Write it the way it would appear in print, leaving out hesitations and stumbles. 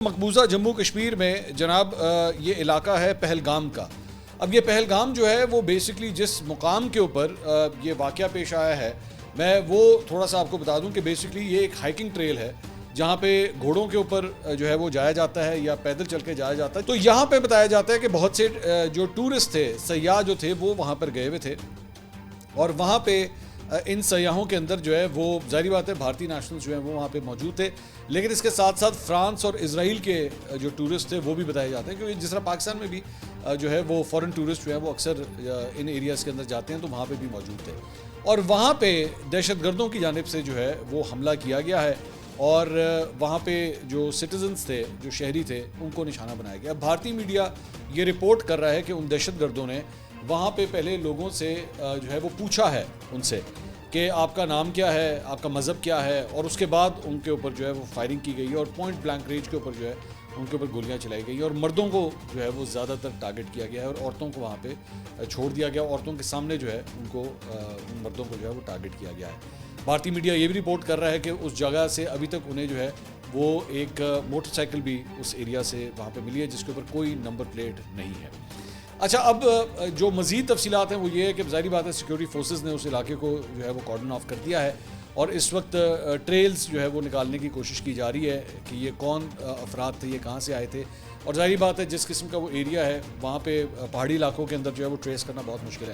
مقبوضہ جموں کشمیر میں جناب یہ علاقہ ہے پہلگام کا. اب یہ پہلگام جو ہے وہ بیسکلی جس مقام کے اوپر یہ واقعہ پیش آیا ہے میں وہ تھوڑا سا آپ کو بتا دوں کہ بیسکلی یہ ایک ہائکنگ ٹریل ہے جہاں پہ گھوڑوں کے اوپر جو ہے وہ جایا جاتا ہے یا پیدل چل کے جایا جاتا ہے. تو یہاں پہ بتایا جاتا ہے کہ بہت سے جو ٹورسٹ تھے، سیاح جو تھے، وہ وہاں پر گئے ہوئے تھے اور وہاں پہ ان سیاحوں کے اندر جو ہے وہ ظاہری بات ہے بھارتی نیشنلز جو ہیں وہ وہاں پہ موجود تھے، لیکن اس کے ساتھ ساتھ فرانس اور اسرائیل کے جو ٹورسٹ تھے وہ بھی بتائے جاتے ہیں، کیونکہ جس طرح پاکستان میں بھی جو ہے وہ فورن ٹورسٹ جو ہیں وہ اکثر ان ایریاز کے اندر جاتے ہیں، تو وہاں پہ بھی موجود تھے اور وہاں پہ دہشت گردوں کی جانب سے جو ہے وہ حملہ کیا گیا ہے اور وہاں پہ جو سٹیزنز تھے، جو شہری تھے، ان کو نشانہ بنایا گیا. بھارتی میڈیا یہ رپورٹ کر رہا ہے کہ ان دہشت گردوں نے وہاں پہ پہلے لوگوں سے جو ہے وہ پوچھا ہے ان سے کہ آپ کا نام کیا ہے، آپ کا مذہب کیا ہے، اور اس کے بعد ان کے اوپر جو ہے وہ فائرنگ کی گئی اور پوائنٹ بلینک رینج کے اوپر جو ہے ان کے اوپر گولیاں چلائی گئی اور مردوں کو جو ہے وہ زیادہ تر ٹارگٹ کیا گیا ہے اور عورتوں کو وہاں پہ چھوڑ دیا گیا. عورتوں کے سامنے جو ہے ان مردوں کو جو ہے وہ ٹارگٹ کیا گیا ہے. بھارتی میڈیا یہ بھی رپورٹ کر رہا ہے کہ اس جگہ سے ابھی تک انہیں جو ہے وہ ایک موٹر سائیکل بھی اس ایریا سے وہاں پہ ملی ہے جس کے اوپر کوئی نمبر پلیٹ نہیں ہے. اچھا، اب جو مزید تفصیلات ہیں وہ یہ ہے کہ ظاہری بات ہے سیکورٹی فورسز نے اس علاقے کو جو ہے وہ کارڈن آف کر دیا ہے اور اس وقت ٹریلز جو ہے وہ نکالنے کی کوشش کی جا رہی ہے کہ یہ کون افراد تھے، یہ کہاں سے آئے تھے. اور ظاہری بات ہے جس قسم کا وہ ایریا ہے وہاں پہ پہاڑی علاقوں کے اندر جو ہے وہ ٹریس کرنا بہت مشکل ہے.